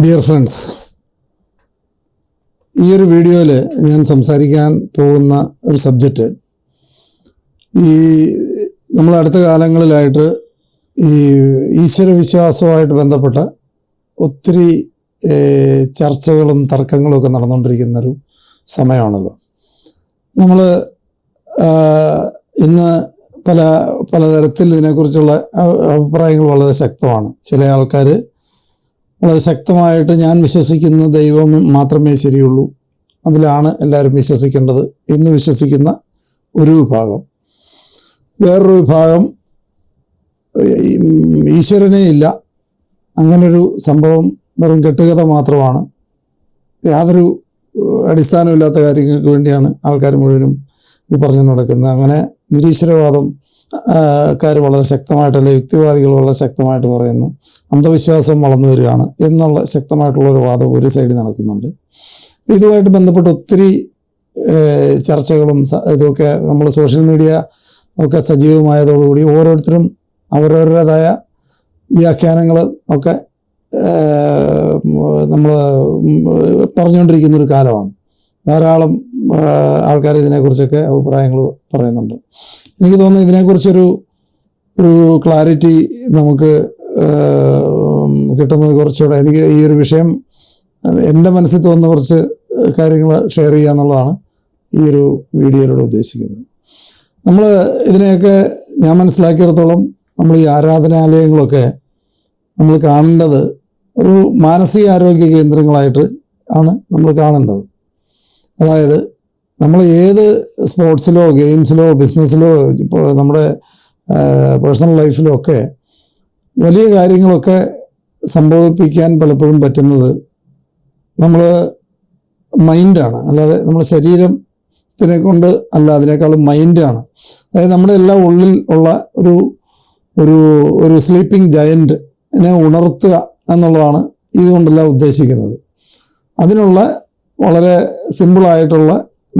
Dear friends, ഈ ഒരു വീഡിയോയിൽ ഞാൻ സംസാരിക്കാൻ പോകുന്ന ഒരു സബ്ജക്റ്റ് നമ്മൾ അടുത്ത കാലങ്ങളിലായിട്ട് ഈ ഈശ്വരവിശ്വാസവുമായിട്ട് ബന്ധപ്പെട്ട ഒത്തിരി ചർച്ചകളും തർക്കങ്ങളും ഒക്കെ നടന്നുകൊണ്ടിരിക്കുന്നൊരു സമയമാണല്ലോ. നമ്മൾ ഇന്ന് പലതരത്തിൽ ഇതിനെക്കുറിച്ചുള്ള അഭിപ്രായങ്ങൾ വളരെ ശക്തമാണ്. ചില ആൾക്കാർ വളരെ ശക്തമായിട്ട് ഞാൻ വിശ്വസിക്കുന്ന ദൈവം മാത്രമേ ശരിയുള്ളൂ, അതിലാണ് എല്ലാവരും വിശ്വസിക്കേണ്ടത് എന്ന് വിശ്വസിക്കുന്ന ഒരു വിഭാഗം. വേറൊരു വിഭാഗം ഈശ്വരനേ ഇല്ല, അങ്ങനൊരു സംഭവം വെറും കെട്ടുകഥ മാത്രമാണ്, യാതൊരു അടിസ്ഥാനമില്ലാത്ത കാര്യങ്ങൾക്ക് വേണ്ടിയാണ് ആൾക്കാർ മുഴുവനും ഇത് പറഞ്ഞു നടക്കുന്നത്. അങ്ങനെ നിരീശ്വരവാദം ക്കാർ വളരെ ശക്തമായിട്ടല്ല, യുക്തിവാദികൾ വളരെ ശക്തമായിട്ട് പറയുന്നു അന്ധവിശ്വാസം വളർന്നു വരികയാണ് എന്നുള്ള ശക്തമായിട്ടുള്ളൊരു വാദം ഒരു സൈഡിൽ നടക്കുന്നുണ്ട്. ഇതുമായിട്ട് ബന്ധപ്പെട്ട് ഒത്തിരി ചർച്ചകളും ഇതൊക്കെ നമ്മൾ സോഷ്യൽ മീഡിയ ഒക്കെ സജീവമായതോടുകൂടി ഓരോരുത്തരും അവരവരുടേതായ വ്യാഖ്യാനങ്ങൾ ഒക്കെ നമ്മൾ പറഞ്ഞുകൊണ്ടിരിക്കുന്നൊരു കാലമാണ്. ധാരാളം ആൾക്കാർ ഇതിനെക്കുറിച്ചൊക്കെ അഭിപ്രായങ്ങൾ പറയുന്നുണ്ട്. എനിക്ക് തോന്നുന്നു ഇതിനെക്കുറിച്ചൊരു ക്ലാരിറ്റി നമുക്ക് കിട്ടുന്നത് കുറച്ചുകൂടെ, എനിക്ക് ഈ ഒരു വിഷയം എൻ്റെ മനസ്സിൽ തോന്നുന്ന കുറച്ച് കാര്യങ്ങൾ ഷെയർ ചെയ്യുക എന്നുള്ളതാണ് ഈ ഒരു വീഡിയോയിലൂടെ ഉദ്ദേശിക്കുന്നത്. നമ്മൾ ഇതിനെയൊക്കെ ഞാൻ മനസ്സിലാക്കിയിടത്തോളം നമ്മൾ ഈ ആരാധനാലയങ്ങളൊക്കെ നമ്മൾ കാണേണ്ടത് ഒരു മാനസികാരോഗ്യ കേന്ദ്രങ്ങളായിട്ട് ആണ് നമ്മൾ കാണേണ്ടത്. അതായത് നമ്മൾ ഏത് സ്പോർട്സിലോ ഗെയിംസിലോ ബിസിനസ്സിലോ ഇപ്പോൾ നമ്മുടെ പേഴ്സണൽ ലൈഫിലോ ഒക്കെ വലിയ കാര്യങ്ങളൊക്കെ സംഭവിപ്പിക്കാൻ പലപ്പോഴും പറ്റുന്നത് നമ്മൾ മൈൻഡാണ്, അല്ലാതെ നമ്മുടെ ശരീരത്തിനെ കൊണ്ട് അല്ല, അതിനേക്കാളും മൈൻഡാണ്. അതായത് നമ്മുടെ എല്ലാം ഉള്ളിൽ ഉള്ള ഒരു സ്ലീപ്പിംഗ് ജയൻറ്റിനെ ഉണർത്തുക എന്നുള്ളതാണ് ഇതുകൊണ്ടെല്ലാം ഉദ്ദേശിക്കുന്നത്. അതിനുള്ള വളരെ സിമ്പിളായിട്ടുള്ള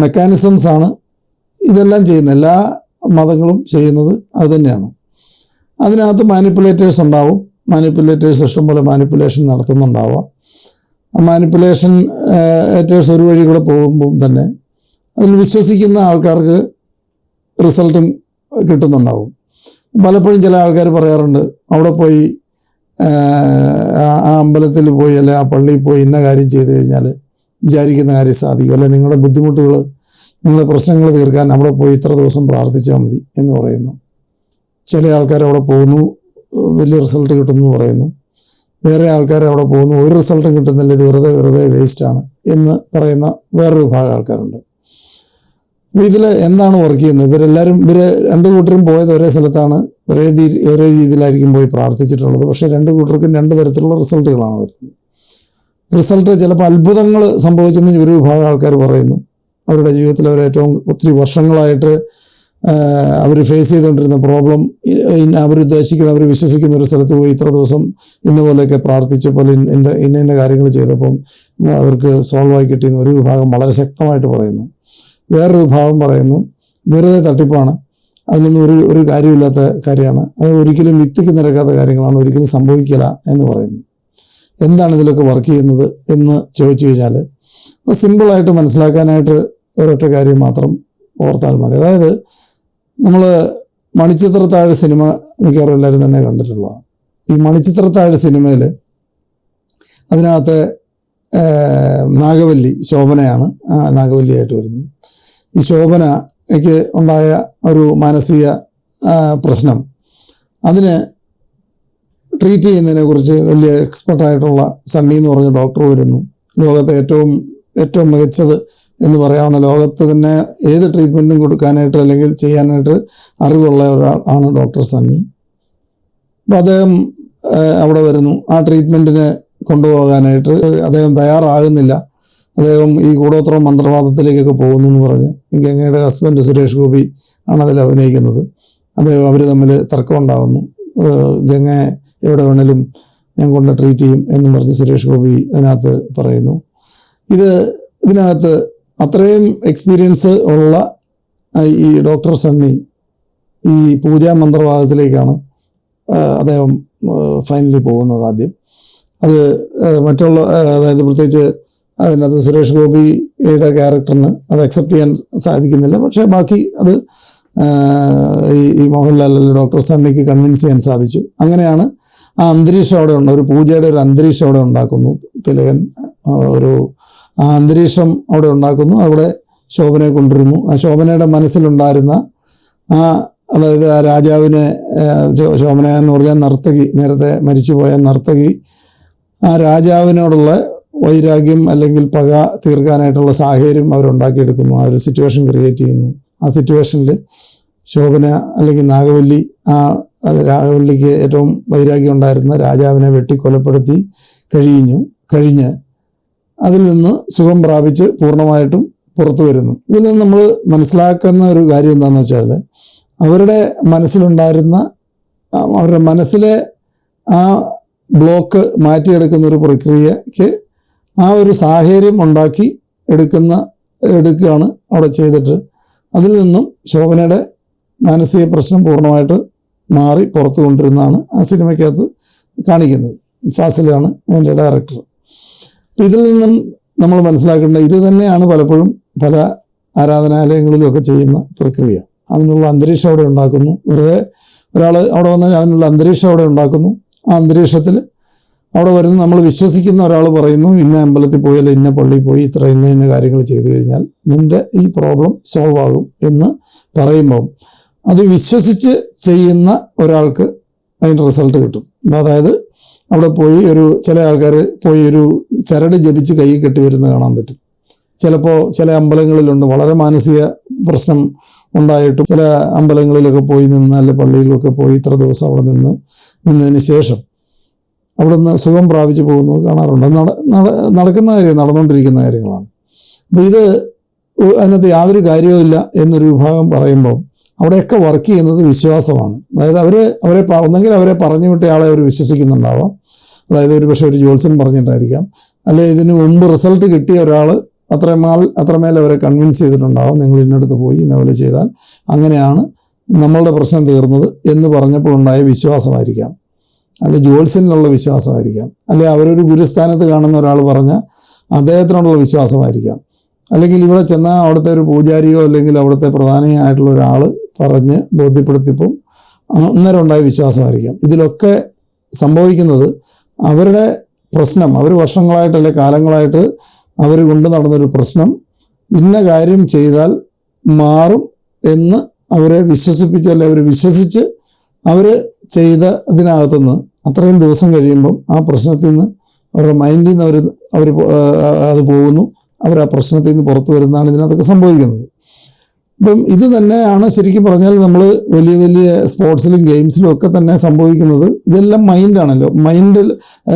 മെക്കാനിസംസാണ് ഇതെല്ലാം ചെയ്യുന്നത്. എല്ലാ മതങ്ങളും ചെയ്യുന്നത് അത് തന്നെയാണ്. അതിനകത്ത് മാനിപ്പുലേറ്റേഴ്സ് ഉണ്ടാവും, മാനിപ്പുലേറ്റേഴ്സ് ഇഷ്ടംപോലെ മാനിപ്പുലേഷൻ നടത്തുന്നുണ്ടാവാം. ആ മാനിപ്പുലേഷൻറ്റേഴ്സ് ഒരു വഴി കൂടെ പോകുമ്പം തന്നെ അതിൽ വിശ്വസിക്കുന്ന ആൾക്കാർക്ക് റിസൾട്ടും കിട്ടുന്നുണ്ടാവും. പലപ്പോഴും ചില ആൾക്കാർ പറയാറുണ്ട്, അവിടെ പോയി ആ അമ്പലത്തിൽ പോയി അല്ലെ ആ പള്ളിയിൽ പോയി ഇന്ന കാര്യം ചെയ്തു കഴിഞ്ഞാൽ വിചാരിക്കുന്ന കാര്യം സാധിക്കും, അല്ലെ നിങ്ങളുടെ ബുദ്ധിമുട്ടുകൾ നിങ്ങളുടെ പ്രശ്നങ്ങൾ തീർക്കാൻ അവിടെ പോയി ഇത്ര ദിവസം പ്രാർത്ഥിച്ചാൽ മതി എന്ന് പറയുന്നു. ചില ആൾക്കാർ അവിടെ പോകുന്നു, വലിയ റിസൾട്ട് കിട്ടുന്നു പറയുന്നു. വേറെ ആൾക്കാർ അവിടെ പോകുന്നു, ഒരു റിസൾട്ടും കിട്ടുന്നില്ല, ഇത് വെറുതെ വേസ്റ്റാണ് എന്ന് പറയുന്ന വേറൊരു വിഭാഗം ആൾക്കാരുണ്ട്. അപ്പോൾ ഇതിൽ എന്താണ് വർക്ക് ചെയ്യുന്നത്? ഇവർ രണ്ടു കൂട്ടരും പോയത് ഒരേ സ്ഥലത്താണ്, ഒരേ രീതിയിലായിരിക്കും പോയി പ്രാർത്ഥിച്ചിട്ടുള്ളത്. പക്ഷേ രണ്ടു കൂട്ടർക്കും രണ്ട് തരത്തിലുള്ള റിസൾട്ടുകളാണ് വരുന്നത്. റിസൾട്ട് ചിലപ്പോൾ അത്ഭുതങ്ങൾ സംഭവിച്ചെന്ന് ഒരു വിഭാഗം ആൾക്കാർ പറയുന്നു. അവരുടെ ജീവിതത്തിൽ ഒത്തിരി വർഷങ്ങളായിട്ട് അവർ ഫേസ് ചെയ്തുകൊണ്ടിരുന്ന പ്രോബ്ലം അവർ വിശ്വസിക്കുന്ന ഒരു സ്ഥലത്ത് പോയി ഇത്ര ദിവസം ഇന്നപോലെയൊക്കെ പ്രാർത്ഥിച്ചപ്പോൾ ഇന്ന കാര്യങ്ങൾ ചെയ്തപ്പം അവർക്ക് സോൾവ് ആയി കിട്ടിയെന്ന് ഒരു വിഭാഗം വളരെ ശക്തമായിട്ട് പറയുന്നു. വേറൊരു വിഭാഗം പറയുന്നു വെറുതെ തട്ടിപ്പാണ്, അതിലൊന്നും ഒരു കാര്യമില്ലാത്ത കാര്യമാണ്, അത് ഒരിക്കലും യുക്തിക്ക് നിരക്കാത്ത കാര്യങ്ങളാണ്, ഒരിക്കലും സംഭവിക്കില്ല എന്ന് പറയുന്നു. എന്താണ് ഇതിലൊക്കെ വർക്ക് ചെയ്യുന്നത് എന്ന് ചോദിച്ചു കഴിഞ്ഞാൽ സിമ്പിളായിട്ട് മനസ്സിലാക്കാനായിട്ട് ഒരൊറ്റ കാര്യം മാത്രം ഓർത്താൽ മതി. അതായത് നമ്മൾ മണിച്ചിത്രത്താഴ് സിനിമ മിക്കവാറും എല്ലാവരും തന്നെ കണ്ടിട്ടുള്ളതാണ്. ഈ മണിച്ചിത്രത്താഴ് സിനിമയിൽ അതിനകത്ത് നാഗവല്ലി ശോഭനയാണ് നാഗവല്ലിയായിട്ട് വരുന്നത്. ഈ ശോഭനയ്ക്ക് ഉണ്ടായ ഒരു മാനസിക പ്രശ്നം, അതിന് ട്രീറ്റ് ചെയ്യുന്നതിനെ കുറിച്ച് വലിയ എക്സ്പെർട്ടായിട്ടുള്ള സണ്ണി എന്ന് പറഞ്ഞ ഡോക്ടർ വരുന്നു. ലോകത്തെ ഏറ്റവും മികച്ചത് എന്ന് പറയാവുന്ന, ലോകത്ത് തന്നെ ഏത് ട്രീറ്റ്മെൻറ്റും കൊടുക്കാനായിട്ട് അല്ലെങ്കിൽ ചെയ്യാനായിട്ട് അറിവുള്ള ഒരാളാണ് ഡോക്ടർ സണ്ണി. അപ്പോൾ അദ്ദേഹം അവിടെ വരുന്നു. ആ ട്രീറ്റ്മെൻറ്റിന് കൊണ്ടുപോകാനായിട്ട് അദ്ദേഹം തയ്യാറാകുന്നില്ല. അദ്ദേഹം ഈ കൂടോത്രം മന്ത്രവാദത്തിലേക്കൊക്കെ പോകുന്നു എന്ന് പറഞ്ഞ് ഗംഗയുടെ ഹസ്ബൻഡ് സുരേഷ് ഗോപി ആണ് അതിൽ അഭിനയിക്കുന്നത്. അവർ തമ്മിൽ തർക്കം ഉണ്ടാകുന്നു. ഗംഗ എവിടെ വേണേലും ഞാൻ കൊണ്ട് ട്രീറ്റ് ചെയ്യും എന്നും പറഞ്ഞ് സുരേഷ് ഗോപി അതിനകത്ത് പറയുന്നു. ഇതിനകത്ത് അത്രയും എക്സ്പീരിയൻസ് ഉള്ള ഈ ഡോക്ടർ സണ്ണി ഈ പൂജാ മന്ത്രവാദത്തിലേക്കാണ് അദ്ദേഹം ഫൈനലി പോകുന്നത്. ആദ്യം അത് മറ്റുള്ള അതായത് പ്രത്യേകിച്ച് അതിനകത്ത് സുരേഷ് ഗോപിയുടെ ക്യാരക്ടറിന് അത് അക്സെപ്റ്റ് ചെയ്യാൻ സാധിക്കുന്നില്ല. പക്ഷേ ബാക്കി അത് ഈ മോഹൻലാൽ ഡോക്ടർ സണ്ണിക്ക് കൺവിൻസ് ചെയ്യാൻ സാധിച്ചു. അങ്ങനെയാണ് ആ അന്തരീക്ഷം അവിടെ ഉണ്ട്, ഒരു പൂജയുടെ ഒരു അന്തരീക്ഷം അവിടെ ഉണ്ടാക്കുന്നു തിലകൻ. ആ അന്തരീക്ഷം അവിടെ ഉണ്ടാക്കുന്നു. അവിടെ ശോഭനയെ കൊണ്ടുവരുന്നു. ആ ശോഭനയുടെ മനസ്സിലുണ്ടായിരുന്ന അതായത് ആ രാജാവിനെ, ശോഭന എന്ന് പറഞ്ഞാൽ നർത്തകി, നേരത്തെ മരിച്ചുപോയ നർത്തകി, ആ രാജാവിനോടുള്ള വൈരാഗ്യം അല്ലെങ്കിൽ പക തീർക്കാനായിട്ടുള്ള സാഹചര്യം അവരുണ്ടാക്കിയെടുക്കുന്നു. ആ ഒരു സിറ്റുവേഷൻ ക്രിയേറ്റ് ചെയ്യുന്നു. ആ സിറ്റുവേഷനിൽ ശോഭന അല്ലെങ്കിൽ നാഗവല്ലി, നാഗവല്ലിക്ക് ഏറ്റവും വൈരാഗ്യം ഉണ്ടായിരുന്ന രാജാവിനെ വെട്ടിക്കൊലപ്പെടുത്തി കഴിഞ്ഞ് അതിൽ നിന്ന് സുഖം പ്രാപിച്ച് പൂർണ്ണമായിട്ടും പുറത്തു വരുന്നു. ഇതിൽ നിന്ന് നമ്മൾ മനസ്സിലാക്കുന്ന ഒരു കാര്യം എന്താണെന്ന് വെച്ചാൽ, അവരുടെ മനസ്സിലുണ്ടായിരുന്ന, അവരുടെ മനസ്സിലെ ആ ബ്ലോക്ക് മാറ്റിയെടുക്കുന്ന ഒരു പ്രക്രിയയ്ക്ക് ആ ഒരു സാഹചര്യം ഉണ്ടാക്കി എടുക്കുകയാണ് അവിടെ ചെയ്തിട്ട്, അതിൽ നിന്നും ശോഭനയുടെ മാനസിക പ്രശ്നം പൂർണ്ണമായിട്ട് മാറി പുറത്തു കൊണ്ടിരുന്നതാണ് ആ സിനിമയ്ക്കകത്ത് കാണിക്കുന്നത്. ഫാസിലാണ് അതിൻ്റെ ഡയറക്ടർ. അപ്പം ഇതിൽ നിന്നും നമ്മൾ മനസ്സിലാക്കേണ്ടത് ഇത് തന്നെയാണ് പലപ്പോഴും പല ആരാധനാലയങ്ങളിലുമൊക്കെ ചെയ്യുന്ന പ്രക്രിയ. അതിനുള്ള അന്തരീക്ഷം അവിടെ ഉണ്ടാക്കുന്നു. വെറുതെ ഒരാൾ അവിടെ വന്നാൽ അതിനുള്ള അന്തരീക്ഷം അവിടെ ഉണ്ടാക്കുന്നു. ആ അന്തരീക്ഷത്തിൽ അവിടെ വരുന്ന നമ്മൾ വിശ്വസിക്കുന്ന ഒരാൾ പറയുന്നു, ഇന്ന അമ്പലത്തിൽ പോയി അല്ലെങ്കിൽ ഇന്ന പള്ളിയിൽ പോയി ഇന്ന കാര്യങ്ങൾ ചെയ്തു കഴിഞ്ഞാൽ നിൻ്റെ ഈ പ്രോബ്ലം സോൾവ് ആകും എന്ന് പറയുമ്പം അത് വിശ്വസിച്ച് ചെയ്യുന്ന ഒരാൾക്ക് അതിൻ്റെ റിസൾട്ട് കിട്ടും. അതായത് അവിടെ പോയി ചില ആൾക്കാർ പോയി ഒരു ചരട് ജപിച്ച് കൈ കെട്ടി വരുന്നത് കാണാൻ പറ്റും. ചിലപ്പോൾ ചില അമ്പലങ്ങളിലുണ്ട് വളരെ മാനസിക പ്രശ്നം ഉണ്ടായിട്ടും ചില അമ്പലങ്ങളിലൊക്കെ പോയി നിന്ന്, അല്ലെ പള്ളിയിലൊക്കെ പോയി ഇത്ര ദിവസം അവിടെ നിന്നതിന് ശേഷം അവിടെ നിന്ന് സുഖം പ്രാപിച്ച് പോകുന്നത് കാണാറുണ്ട്. നടന്നുകൊണ്ടിരിക്കുന്ന കാര്യങ്ങളാണ്. അപ്പോൾ അതിനകത്ത് യാതൊരു കാര്യവുമില്ല എന്നൊരു വിഭാഗം പറയുമ്പോൾ അവിടെയൊക്കെ വർക്ക് ചെയ്യുന്നത് വിശ്വാസമാണ്. അതായത് ഒന്നെങ്കിൽ അവരെ പറഞ്ഞു വിട്ട ആളെ അവർ വിശ്വസിക്കുന്നുണ്ടാവാം. അതായത് ഒരു പക്ഷേ ഒരു ജ്യോത്സ്യൻ പറഞ്ഞിട്ടായിരിക്കാം, അല്ലെ ഇതിന് മുമ്പ് റിസൾട്ട് കിട്ടിയ ഒരാൾ അത്രമേൽ അവരെ കൺവിൻസ് ചെയ്തിട്ടുണ്ടാവും, നിങ്ങൾ ഇന്നടുത്ത് പോയി ഇന്നപോലെ ചെയ്താൽ അങ്ങനെയാണ് നമ്മളുടെ പ്രശ്നം തീർന്നത് എന്ന് പറഞ്ഞപ്പോഴുണ്ടായ വിശ്വാസമായിരിക്കാം, അല്ലെ ജ്യോത്സ്യനിലുള്ള വിശ്വാസമായിരിക്കാം, അല്ലെ അവരൊരു ഗുരുസ്ഥാനത്ത് കാണുന്ന ഒരാൾ പറഞ്ഞ അദ്ദേഹത്തിനോടുള്ള വിശ്വാസമായിരിക്കാം, അല്ലെങ്കിൽ ഇവിടെ ചെന്നാൽ അവിടുത്തെ ഒരു പൂജാരിയോ അല്ലെങ്കിൽ അവിടുത്തെ പ്രധാനിയായിട്ടുള്ള ഒരാൾ പറഞ്ഞ് ബോധ്യപ്പെടുത്തിയപ്പോൾ അന്നേരം ഉണ്ടായ വിശ്വാസമായിരിക്കാം. ഇതിലൊക്കെ സംഭവിക്കുന്നത് അവരുടെ പ്രശ്നം, അവർ വർഷങ്ങളായിട്ട് അല്ലെ കാലങ്ങളായിട്ട് അവർ കൊണ്ടു നടന്നൊരു പ്രശ്നം ഇന്ന കാര്യം ചെയ്താൽ മാറും എന്ന് അവരെ വിശ്വസിപ്പിച്ച്, അല്ലെ അവർ വിശ്വസിച്ച് അവർ ചെയ്തതിനകത്തുനിന്ന് അത്രയും ദിവസം കഴിയുമ്പം ആ പ്രശ്നത്തിൽ നിന്ന് അവരുടെ മൈൻഡിൽ നിന്ന് അവർ അത് പോകുന്നു. അവർ ആ പ്രശ്നത്തിൽ നിന്ന് പുറത്തു വരുന്നതാണ് ഇതിനകത്തൊക്കെ സംഭവിക്കുന്നത്. ഇപ്പം ഇത് തന്നെയാണ് ശരിക്കും പറഞ്ഞാൽ നമ്മൾ വലിയ വലിയ സ്പോർട്സിലും ഗെയിംസിലും ഒക്കെ തന്നെ സംഭവിക്കുന്നത്. ഇതെല്ലാം മൈൻഡാണല്ലോ. മൈൻഡിൽ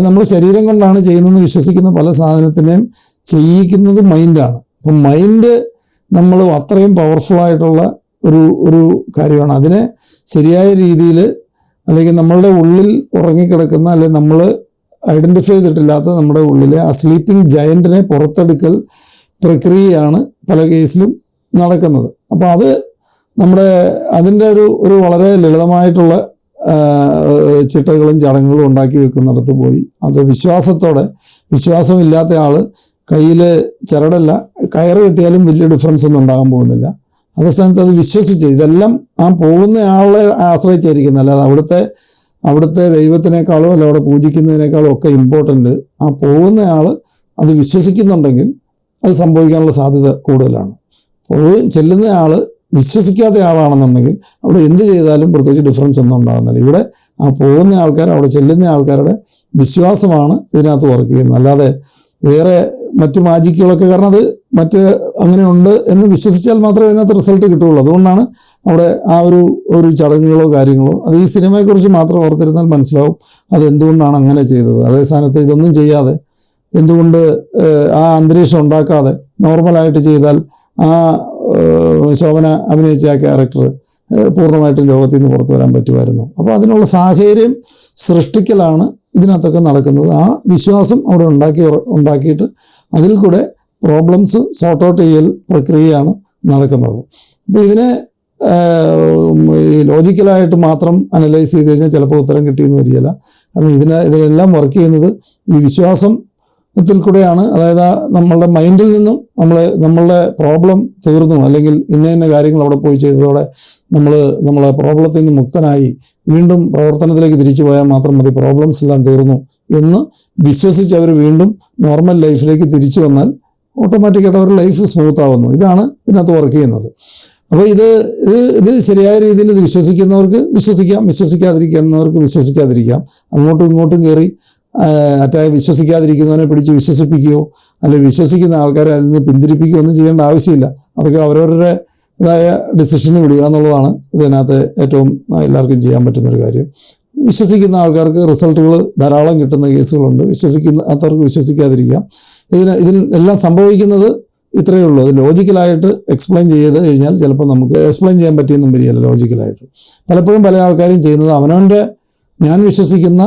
നമ്മൾ ശരീരം കൊണ്ടാണ് ചെയ്യുന്നതെന്ന് വിശ്വസിക്കുന്ന പല സാധനത്തിനെയും ചെയ്യിക്കുന്നത് മൈൻഡാണ്. അപ്പം മൈൻഡ് നമ്മൾ അത്രയും പവർഫുള്ളായിട്ടുള്ള ഒരു കാര്യമാണ്. അതിനെ ശരിയായ രീതിയിൽ, അല്ലെങ്കിൽ നമ്മളുടെ ഉള്ളിൽ ഉറങ്ങിക്കിടക്കുന്ന, അല്ലെങ്കിൽ നമ്മൾ ഐഡൻറ്റിഫൈ ചെയ്തിട്ടില്ലാത്ത നമ്മുടെ ഉള്ളിലെ ആ സ്ലീപ്പിംഗ് ജയൻറ്റിനെ പുറത്തെടുക്കൽ പ്രക്രിയയാണ് പല കേസിലും നടക്കുന്നത്. അപ്പോൾ അതിൻ്റെ ഒരു വളരെ ലളിതമായിട്ടുള്ള ചിട്ടകളും ചടങ്ങുകളും ഉണ്ടാക്കി വെക്കുന്നിടത്ത് പോയി അത് വിശ്വാസമില്ലാത്ത ആൾ കയ്യിൽ ചരടല്ല കയറ് കെട്ടിയാലും വലിയ ഡിഫറൻസ് ഒന്നും ഉണ്ടാകാൻ പോകുന്നില്ല. അതേസ്ഥാനത്ത് അത് വിശ്വസിച്ച് ഇതെല്ലാം ആ പോകുന്ന ആളെ ആശ്രയിച്ചായിരിക്കുന്നത്. അല്ലാതെ അവിടുത്തെ ദൈവത്തിനേക്കാളും അല്ല അവിടെ പൂജിക്കുന്നതിനേക്കാളും ഒക്കെ ഇമ്പോർട്ടൻ്റ് ആ പോകുന്ന ആൾ അത് വിശ്വസിക്കുന്നുണ്ടെങ്കിൽ അത് സംഭവിക്കാനുള്ള സാധ്യത കൂടുതലാണ്. ചെല്ലുന്ന ആൾ വിശ്വസിക്കാത്ത ആളാണെന്നുണ്ടെങ്കിൽ അവിടെ എന്ത് ചെയ്താലും പ്രത്യേകിച്ച് ഡിഫറൻസ് ഒന്നും ഉണ്ടാകുന്നില്ല. ഇവിടെ ആ പോകുന്ന ആൾക്കാർ, അവിടെ ചെല്ലുന്ന ആൾക്കാരുടെ വിശ്വാസമാണ് ഇതിനകത്ത് വർക്ക് ചെയ്യുന്നത്. അല്ലാതെ വേറെ മറ്റു മാജിക്കുകളൊക്കെ, കാരണം അത് അങ്ങനെ ഉണ്ട് എന്ന് വിശ്വസിച്ചാൽ മാത്രമേ ഇതിനകത്ത് റിസൾട്ട് കിട്ടുകയുള്ളൂ. അതുകൊണ്ടാണ് അവിടെ ആ ഒരു ചടങ്ങുകളോ കാര്യങ്ങളോ, അത് ഈ സിനിമയെക്കുറിച്ച് മാത്രം ഓർത്തിരുന്നാൽ മനസ്സിലാവും അതെന്തുകൊണ്ടാണ് അങ്ങനെ ചെയ്തത്. അതേ സ്ഥാനത്ത് ഇതൊന്നും ചെയ്യാതെ എന്തുകൊണ്ട് ആ അന്തരീക്ഷം ഉണ്ടാക്കാതെ നോർമലായിട്ട് ചെയ്താൽ ആ ശോഭന അഭിനയിച്ച ആ ക്യാരക്ടർ പൂർണ്ണമായിട്ടും ലോകത്തിൽ നിന്ന് പുറത്തു വരാൻ പറ്റുമായിരുന്നു. അപ്പോൾ അതിനുള്ള സാഹചര്യം സൃഷ്ടിക്കലാണ് ഇതിനകത്തൊക്കെ നടക്കുന്നത്. ആ വിശ്വാസം അവിടെ ഉണ്ടാക്കിയിട്ട് അതിൽ കൂടെ പ്രോബ്ലംസ് സോർട്ട് ഔട്ട് ചെയ്യൽ പ്രക്രിയയാണ് നടക്കുന്നത്. അപ്പോൾ ഇതിനെ ലോജിക്കലായിട്ട് മാത്രം അനലൈസ് ചെയ്ത് കഴിഞ്ഞാൽ ചിലപ്പോൾ ഉത്തരം കിട്ടിയെന്ന് വരികയില്ല. കാരണം ഇതിനെല്ലാം വർക്ക് ചെയ്യുന്നത് ഈ വിശ്വാസത്തിൽ കൂടെയാണ്, അതായത് നമ്മളുടെ മൈൻഡിൽ നിന്നും നമ്മളുടെ പ്രോബ്ലം തീർന്നു, അല്ലെങ്കിൽ ഇന്ന കാര്യങ്ങൾ അവിടെ പോയി ചെയ്തതോടെ നമ്മളെ പ്രോബ്ലത്തിൽ നിന്ന് മുക്തനായി വീണ്ടും പ്രവർത്തനത്തിലേക്ക് തിരിച്ചു പോയാൽ മാത്രം മതി, പ്രോബ്ലംസ് എല്ലാം തീർന്നു എന്ന് വിശ്വസിച്ച് അവർ വീണ്ടും നോർമൽ ലൈഫിലേക്ക് തിരിച്ചു വന്നാൽ ഓട്ടോമാറ്റിക്കായിട്ട് അവരുടെ ലൈഫ് സ്മൂത്ത് ആവുന്നു. ഇതാണ് ഇതിനകത്ത് വർക്ക് ചെയ്യുന്നത്. അപ്പോൾ ഇത് ശരിയായ രീതിയിൽ ഇത് വിശ്വസിക്കുന്നവർക്ക് വിശ്വസിക്കാം, വിശ്വസിക്കാതിരിക്കുന്നവർക്ക് വിശ്വസിക്കാതിരിക്കാം. അങ്ങോട്ടും ഇങ്ങോട്ടും കയറി വിശ്വസിക്കാതിരിക്കുന്നവനെ പിടിച്ച് വിശ്വസിപ്പിക്കുകയോ അല്ലെങ്കിൽ വിശ്വസിക്കുന്ന ആൾക്കാരെ അതിൽ നിന്ന് പിന്തിരിപ്പിക്കുകയോ ഒന്നും ചെയ്യേണ്ട ആവശ്യമില്ല. അതൊക്കെ അവരവരുടേതായ ഡിസിഷന് വിടുക എന്നുള്ളതാണ് ഇതിനകത്ത് ഏറ്റവും എല്ലാവർക്കും ചെയ്യാൻ പറ്റുന്നൊരു കാര്യം. വിശ്വസിക്കുന്ന ആൾക്കാർക്ക് റിസൾട്ടുകൾ ധാരാളം കിട്ടുന്ന കേസുകളുണ്ട്. വിശ്വസിക്കാത്തവർക്ക് വിശ്വസിക്കാതിരിക്കാം. ഇതിൽ എല്ലാം സംഭവിക്കുന്നത് ഇത്രയേ ഉള്ളൂ. അത് ലോജിക്കലായിട്ട് എക്സ്പ്ലെയിൻ ചെയ്ത് കഴിഞ്ഞാൽ ചിലപ്പോൾ നമുക്ക് എക്സ്പ്ലെയിൻ ചെയ്യാൻ പറ്റിയെന്നും വരികയല്ല. ലോജിക്കലായിട്ട് പലപ്പോഴും പല ആൾക്കാരും ചെയ്യുന്നത് അവനവൻ്റെ ഞാൻ വിശ്വസിക്കുന്ന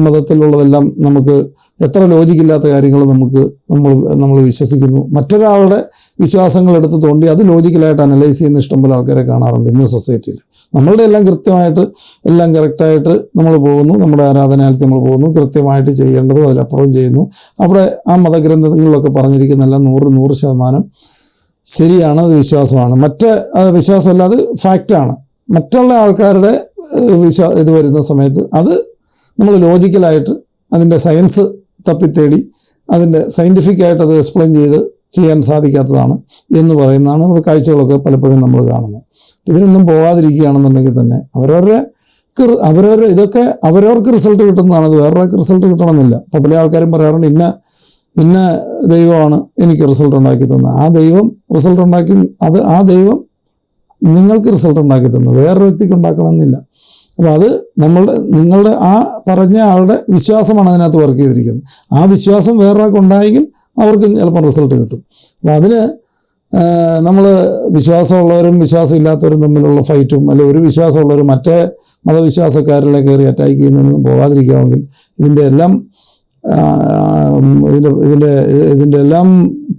മതത്തിലുള്ളതെല്ലാം നമുക്ക് എത്ര ലോജിക്കില്ലാത്ത കാര്യങ്ങൾ നമ്മൾ വിശ്വസിക്കുന്നു. മറ്റൊരാളുടെ വിശ്വാസങ്ങൾ എടുത്ത് തോണ്ടി അത് ലോജിക്കലായിട്ട് അനലൈസ് ചെയ്യുന്ന ഇഷ്ടംപോലെ ആൾക്കാരെ കാണാറുണ്ട് ഇന്ന് സൊസൈറ്റിയിൽ. നമ്മളുടെ എല്ലാം കൃത്യമായിട്ട് എല്ലാം കറക്റ്റായിട്ട് നമ്മൾ പോകുന്നു, നമ്മുടെ ആരാധനാലയത്തിൽ നമ്മൾ പോകുന്നു, കൃത്യമായിട്ട് ചെയ്യേണ്ടതും അതിലപ്പുറം ചെയ്യുന്നു. അവിടെ ആ മതഗ്രന്ഥങ്ങളിലൊക്കെ പറഞ്ഞിരിക്കുന്നതെല്ലാം 100% ശരിയാണ്, അത് വിശ്വാസമാണ്. വിശ്വാസമല്ല, അത് ഫാക്റ്റാണ്. മറ്റുള്ള ആൾക്കാരുടെ ഇത് വരുന്ന സമയത്ത് അത് നമ്മൾ ലോജിക്കലായിട്ട് അതിൻ്റെ സയൻസ് തപ്പിത്തേടി അതിൻ്റെ സയൻറ്റിഫിക്കായിട്ട് അത് എക്സ്പ്ലെയിൻ ചെയ്യാൻ സാധിക്കാത്തതാണ് എന്ന് പറയുന്നതാണ് നമ്മുടെ കാഴ്ചകളൊക്കെ പലപ്പോഴും നമ്മൾ കാണുന്നത്. ഇതിനൊന്നും പോകാതിരിക്കുകയാണെന്നുണ്ടെങ്കിൽ തന്നെ അവരവരുടെ ഇതൊക്കെ അവരവർക്ക് റിസൾട്ട് കിട്ടുന്നതാണ്. അത് വേറൊരാൾക്ക് റിസൾട്ട് കിട്ടണമെന്നില്ല. അപ്പോൾ പല ആൾക്കാരും പറയാറുണ്ട് ഇന്ന ദൈവമാണ് എനിക്ക് റിസൾട്ട് ഉണ്ടാക്കി തന്നത്. ആ ദൈവം റിസൾട്ട് ഉണ്ടാക്കി ആ ദൈവം നിങ്ങൾക്ക് റിസൾട്ട് ഉണ്ടാക്കി തന്നു, വേറൊരു വ്യക്തിക്ക് ഉണ്ടാക്കണമെന്നില്ല. അപ്പോൾ അത് നിങ്ങളുടെ ആ പറഞ്ഞ ആളുടെ വിശ്വാസമാണ് അതിനകത്ത് വർക്ക് ചെയ്തിരിക്കുന്നത്. ആ വിശ്വാസം വേറൊരാൾക്ക് ഉണ്ടായെങ്കിൽ അവർക്ക് ചിലപ്പോൾ റിസൾട്ട് കിട്ടും. അപ്പോൾ അതിന് നമ്മൾ വിശ്വാസമുള്ളവരും വിശ്വാസമില്ലാത്തവരും തമ്മിലുള്ള ഫൈറ്റും, അല്ലെങ്കിൽ ഒരു വിശ്വാസമുള്ളവരും മറ്റേ മതവിശ്വാസക്കാരിലെ കയറി അറ്റാക്ക് ചെയ്യുന്നതൊന്നും പോകാതിരിക്കാമെങ്കിൽ ഇതിൻ്റെ എല്ലാം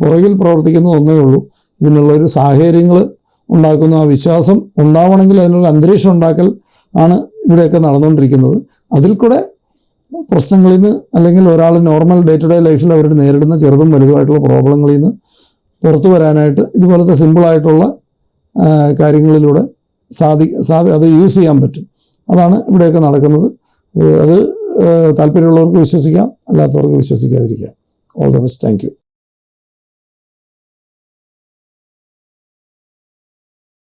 പുറകിൽ പ്രവർത്തിക്കുന്നത് ഒന്നേ ഉള്ളൂ. ഇതിനുള്ളൊരു സാഹചര്യങ്ങൾ ഉണ്ടാക്കുന്ന, ആ വിശ്വാസം ഉണ്ടാവണമെങ്കിൽ അതിനുള്ള അന്തരീക്ഷം ഉണ്ടാക്കൽ ആണ് ഇവിടെയൊക്കെ നടന്നുകൊണ്ടിരിക്കുന്നത്. അതിൽ കൂടെ പ്രശ്നങ്ങളിൽ നിന്ന്, അല്ലെങ്കിൽ ഒരാൾ നോർമൽ ഡേ ടു ഡേ ലൈഫിൽ അവർ നേരിടുന്ന ചെറുതും വലുതുമായിട്ടുള്ള പ്രോബ്ലങ്ങളിൽ നിന്ന് പുറത്തു വരാനായിട്ട് ഇതുപോലത്തെ സിമ്പിളായിട്ടുള്ള കാര്യങ്ങളിലൂടെ അത് യൂസ് ചെയ്യാൻ പറ്റും. അതാണ് ഇവിടെയൊക്കെ നടക്കുന്നത്. അത് താല്പര്യമുള്ളവർക്ക് വിശ്വസിക്കാം, അല്ലാത്തവർക്ക് വിശ്വസിക്കാതിരിക്കാം. All the best. Thank U.